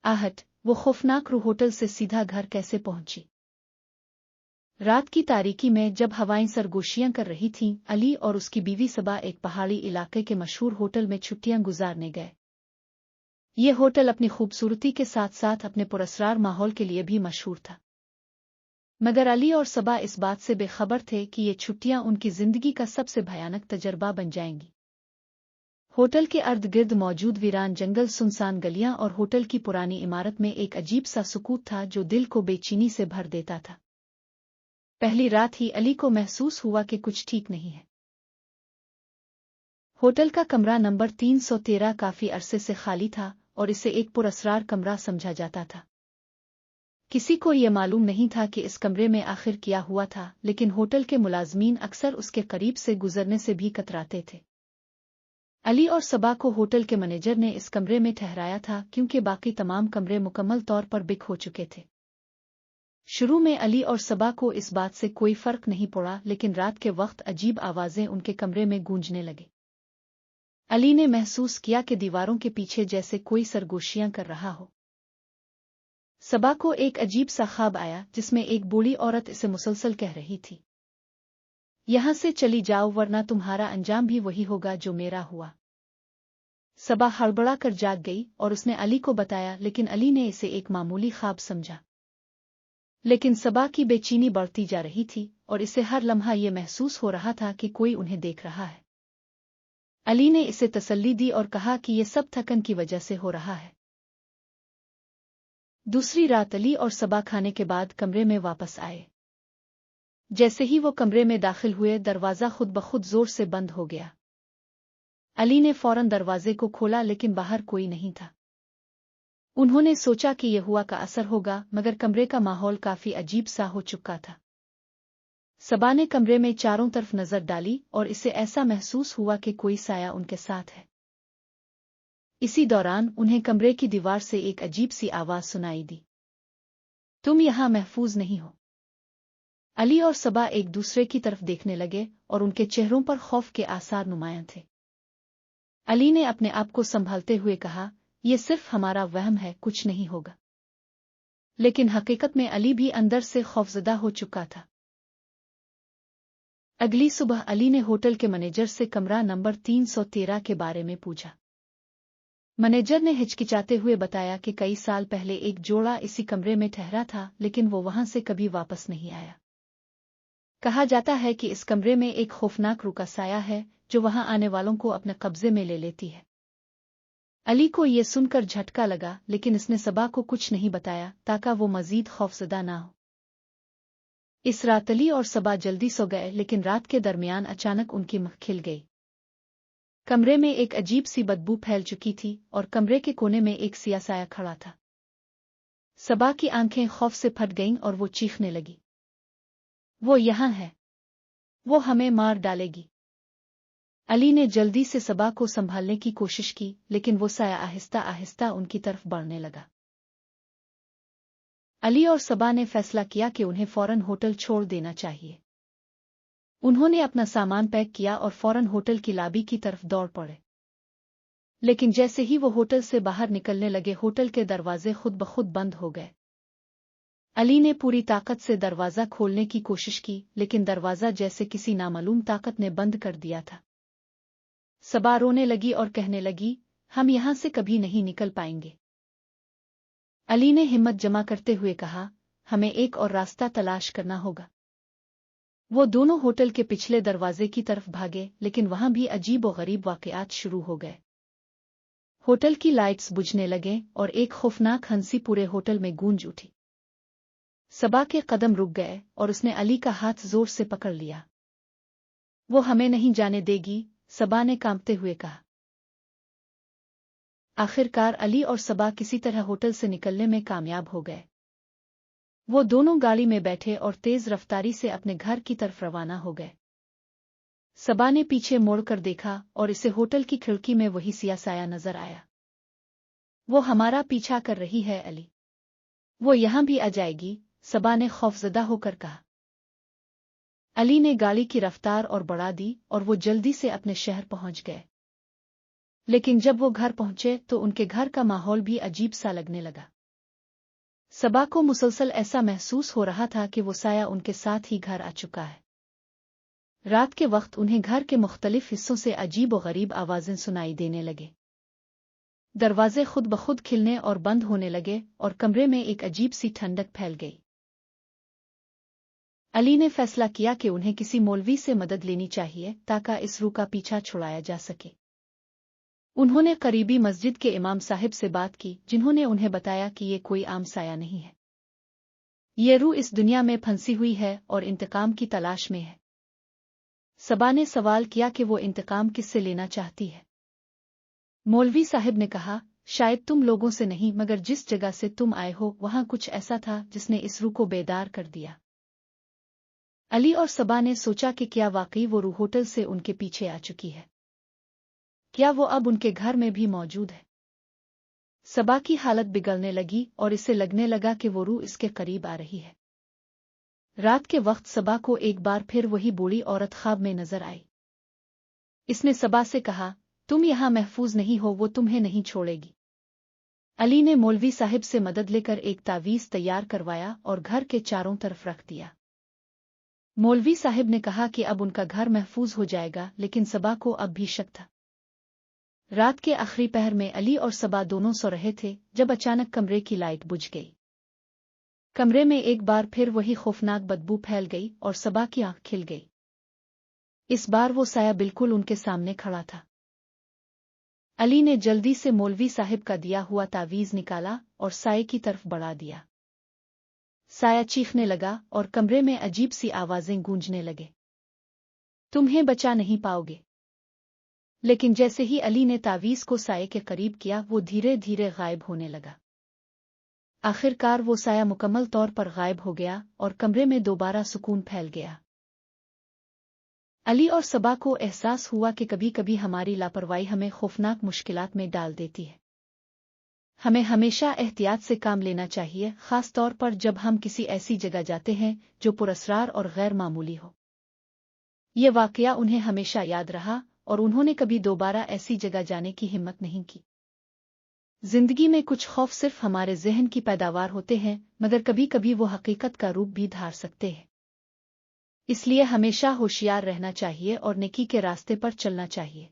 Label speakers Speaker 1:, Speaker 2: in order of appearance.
Speaker 1: आहट, वो खौफनाक रूह होटल से सीधा घर कैसे पहुंची। रात की तारीकी में जब हवाएं सरगोशियां कर रही थीं, अली और उसकी बीवी सबा एक पहाड़ी इलाके के मशहूर होटल में छुट्टियां गुजारने गए। ये होटल अपनी खूबसूरती के साथ साथ अपने पुरस्कार माहौल के लिए भी मशहूर था। मगर अली और सबा इस बात से बेखबर थे कि ये छुट्टियां उनकी जिंदगी का सबसे भयानक तजर्बा बन जाएंगी। होटल के अर्द गिर्द मौजूद वीरान जंगल, सुनसान गलियां और होटल की पुरानी इमारत में एक अजीब सा सुकूत था जो दिल को बेचैनी से भर देता था। पहली रात ही अली को महसूस हुआ कि कुछ ठीक नहीं है। होटल का कमरा नंबर 313 काफी अरसे से खाली था और इसे एक पुरअसरार कमरा समझा जाता था। किसी को यह मालूम नहीं था कि इस कमरे में आखिर क्या हुआ था, लेकिन होटल के मुलाजमीन अक्सर उसके करीब से गुजरने से भी कतराते थे। अली और सबा को होटल के मैनेजर ने इस कमरे में ठहराया था क्योंकि बाकी तमाम कमरे मुकम्मल तौर पर बिक हो चुके थे। शुरू में अली और सबा को इस बात से कोई फर्क नहीं पड़ा, लेकिन रात के वक्त अजीब आवाजें उनके कमरे में गूंजने लगे। अली ने महसूस किया कि दीवारों के पीछे जैसे कोई सरगोशियां कर रहा हो। सबा को एक अजीब सा ख्वाब आया जिसमें एक बूढ़ी औरत इसे मुसलसल कह रही थी, यहां से चली जाओ वरना तुम्हारा अंजाम भी वही होगा जो मेरा हुआ। सबा हड़बड़ा कर जाग गई और उसने अली को बताया, लेकिन अली ने इसे एक मामूली ख्वाब समझा। लेकिन सबा की बेचैनी बढ़ती जा रही थी और इसे हर लम्हा यह महसूस हो रहा था कि कोई उन्हें देख रहा है। अली ने इसे तसल्ली दी और कहा कि यह सब थकन की वजह से हो रहा है। दूसरी रात अली और सबा खाने के बाद कमरे में वापस आए। जैसे ही वो कमरे में दाखिल हुए, दरवाजा खुद ब खुद जोर से बंद हो गया। अली ने फौरन दरवाजे को खोला, लेकिन बाहर कोई नहीं था। उन्होंने सोचा कि यह हुआ का असर होगा, मगर कमरे का माहौल काफी अजीब सा हो चुका था। सबा ने कमरे में चारों तरफ नजर डाली और इसे ऐसा महसूस हुआ कि कोई साया उनके साथ है। इसी दौरान उन्हें कमरे की दीवार से एक अजीब सी आवाज सुनाई दी, तुम यहां महफूज नहीं हो। अली और सबा एक दूसरे की तरफ देखने लगे और उनके चेहरों पर खौफ के आसार नुमायां थे। अली ने अपने आप को संभालते हुए कहा, यह सिर्फ हमारा वहम है, कुछ नहीं होगा। लेकिन हकीकत में अली भी अंदर से खौफजदा हो चुका था। अगली सुबह अली ने होटल के मैनेजर से कमरा नंबर 313 के बारे में पूछा। मैनेजर ने हिचकिचाते हुए बताया कि कई साल पहले एक जोड़ा इसी कमरे में ठहरा था, लेकिन वो वहां से कभी वापस नहीं आया। कहा जाता है कि इस कमरे में एक खौफनाक रूह का साया है जो वहां आने वालों को अपने कब्जे में ले लेती है। अली को यह सुनकर झटका लगा, लेकिन इसने सबा को कुछ नहीं बताया ताकि वो मजीद खौफजदा ना हो। इस रात अली और सबा जल्दी सो गए, लेकिन रात के दरमियान अचानक उनकी आँख खिल गई। कमरे में एक अजीब सी बदबू फैल चुकी थी और कमरे के कोने में एक सियाह साया खड़ा था। सबा की आंखें खौफ से फट गईं और वो चीखने लगी, वो यहाँ है, वो हमें मार डालेगी। अली ने जल्दी से सबा को संभालने की कोशिश की, लेकिन वो साया आहिस्ता आहिस्ता उनकी तरफ बढ़ने लगा। अली और सबा ने फैसला किया कि उन्हें फौरन होटल छोड़ देना चाहिए। उन्होंने अपना सामान पैक किया और फौरन होटल की लॉबी की तरफ दौड़ पड़े। लेकिन जैसे ही वो होटल से बाहर निकलने लगे, होटल के दरवाजे खुद ब खुद बंद हो गए। अली ने पूरी ताकत से दरवाजा खोलने की कोशिश की, लेकिन दरवाजा जैसे किसी नामालूम ताकत ने बंद कर दिया था। सबा रोने लगी और कहने लगी, हम यहां से कभी नहीं निकल पाएंगे। अली ने हिम्मत जमा करते हुए कहा, हमें एक और रास्ता तलाश करना होगा। वो दोनों होटल के पिछले दरवाजे की तरफ भागे, लेकिन वहां भी अजीब और गरीब वाकयात शुरू हो गए। होटल की लाइट्स बुझने लगे और एक खौफनाक हंसी पूरे होटल में गूंज उठी। सबा के कदम रुक गए और उसने अली का हाथ जोर से पकड़ लिया। वो हमें नहीं जाने देगी, सबा ने कांपते हुए कहा। आखिरकार अली और सबा किसी तरह होटल से निकलने में कामयाब हो गए। वो दोनों गाड़ी में बैठे और तेज रफ्तारी से अपने घर की तरफ रवाना हो गए। सबा ने पीछे मोड़कर देखा और इसे होटल की खिड़की में वही सियाह साया नजर आया। वो हमारा पीछा कर रही है अली, वो यहां भी आ जाएगी, सबा ने खौफजदा होकर कहा। अली ने गाड़ी की रफ्तार और बढ़ा दी और वो जल्दी से अपने शहर पहुंच गए। लेकिन जब वो घर पहुंचे तो उनके घर का माहौल भी अजीब सा लगने लगा। सबा को मुसलसल ऐसा महसूस हो रहा था कि वो साया उनके साथ ही घर आ चुका है। रात के वक्त उन्हें घर के मुख्तलिफ हिस्सों से अजीब व गरीब आवाजें सुनाई देने लगे। दरवाजे खुद ब खुद खिलने और बंद होने लगे और कमरे में एक अजीब सी ठंडक फैल गई। अली ने फैसला किया कि उन्हें किसी मौलवी से मदद लेनी चाहिए ताकि इस रूह का पीछा छुड़ाया जा सके। उन्होंने करीबी मस्जिद के इमाम साहिब से बात की, जिन्होंने उन्हें बताया कि ये कोई आम साया नहीं है। ये रूह इस दुनिया में फंसी हुई है और इंतकाम की तलाश में है। सबा ने सवाल किया कि वो इंतकाम किससे लेना चाहती है। मौलवी साहिब ने कहा, शायद तुम लोगों से नहीं, मगर जिस जगह से तुम आए हो वहां कुछ ऐसा था जिसने इस रूह को बेदार कर दिया। अली और सबा ने सोचा कि क्या वाकई वो रूह होटल से उनके पीछे आ चुकी है। क्या वो अब उनके घर में भी मौजूद है। सबा की हालत बिगड़ने लगी और इसे लगने लगा कि वो रूह इसके करीब आ रही है। रात के वक्त सबा को एक बार फिर वही बूढ़ी औरत ख्वाब में नजर आई। इसने सबा से कहा, तुम यहां महफूज नहीं हो, वो तुम्हें नहीं छोड़ेगी। अली ने मौलवी साहिब से मदद लेकर एक तावीज तैयार करवाया और घर के चारों तरफ रख दिया। मौलवी साहिब ने कहा कि अब उनका घर महफूज हो जाएगा, लेकिन सबा को अब भी शक था। रात के आखिरी पहर में अली और सबा दोनों सो रहे थे जब अचानक कमरे की लाइट बुझ गई। कमरे में एक बार फिर वही खौफनाक बदबू फैल गई और सबा की आंख खिल गई। इस बार वो साया बिल्कुल उनके सामने खड़ा था। अली ने जल्दी से मौलवी साहिब का दिया हुआ तावीज निकाला और साये की तरफ बढ़ा दिया। साया चीखने लगा और कमरे में अजीब सी आवाजें गूंजने लगे। तुम्हें बचा नहीं पाओगे। लेकिन जैसे ही अली ने तावीज को साये के करीब किया, वो धीरे धीरे गायब होने लगा। आखिरकार वो साया मुकम्मल तौर पर गायब हो गया और कमरे में दोबारा सुकून फैल गया। अली और सबा को एहसास हुआ कि कभी कभी हमारी लापरवाही हमें खौफनाक मुश्किलात में डाल देती है। हमें हमेशा एहतियात से काम लेना चाहिए, खास तौर पर जब हम किसी ऐसी जगह जाते हैं जो पुरअसरार और गैर मामूली हो। ये वाकया उन्हें हमेशा याद रहा और उन्होंने कभी दोबारा ऐसी जगह जाने की हिम्मत नहीं की। जिंदगी में कुछ खौफ सिर्फ हमारे ज़हन की पैदावार होते हैं, मगर कभी कभी वो हकीकत का रूप भी धार सकते हैं। इसलिए हमेशा होशियार रहना चाहिए और नेकी के रास्ते पर चलना चाहिए।